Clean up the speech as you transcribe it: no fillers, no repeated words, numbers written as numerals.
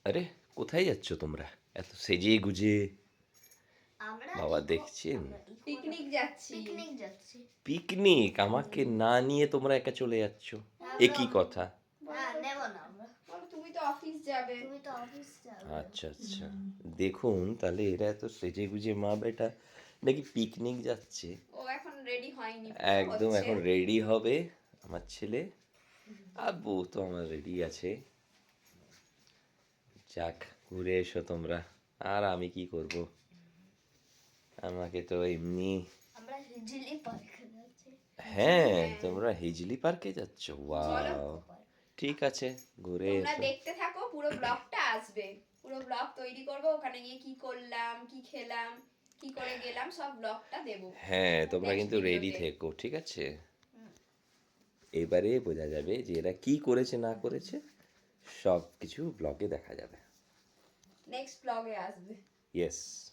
আরে কোথায় যাচ্ছ তোমরা এত সেজে গুজে? আমরা বাবা দেখছেন, পিকনিক যাচ্ছি। পিকনিক যাচ্ছি। পিকনিক আমাকে না নিয়ে তোমরা একা চলে যাচ্ছ, এ কি কথা? হ্যাঁ, নেব না আমরা। বলো, তুমি তো অফিস যাবে। তুমি তো অফিস যাবে। আচ্ছা আচ্ছা, দেখুন তাহলে এরা এত সেজে গুজে মা বেটা নাকি পিকনিক যাচ্ছে। ও এখন রেডি হয়নি, একদম এখন রেডি হবে আমার ছেলে, আর বউ তো আমার রেডি আছে। যাক, ঘুরে এসো তোমরা, আর আমি কি করব, আমাকে তো এমনি। আমরা হিজিলি পার্কে যাচ্ছি। হ্যাঁ, তোমরা হিজলি পার্কে যাচ্ছ, চলো। ওয়াও। ঠিক আছে, ঘুরে তোমরা এসো। দেখতে থাকো, পুরো ব্লগটা আসবে। পুরো ব্লগ তৈরি করব, ওখানে গিয়ে কি করলাম, কি খেলাম, কি করে গেলাম, সব ব্লগটা দেব। হ্যাঁ, তোমরা Next কিন্তু রেডি videoতে। থেকো, ঠিক আছে? এবারে বোঝা যাবে যে এরা কি করেছে না করেছে, সব কিছু ব্লগে দেখা যাবে। নেক্সট ব্লগে আসবে। ইয়েস।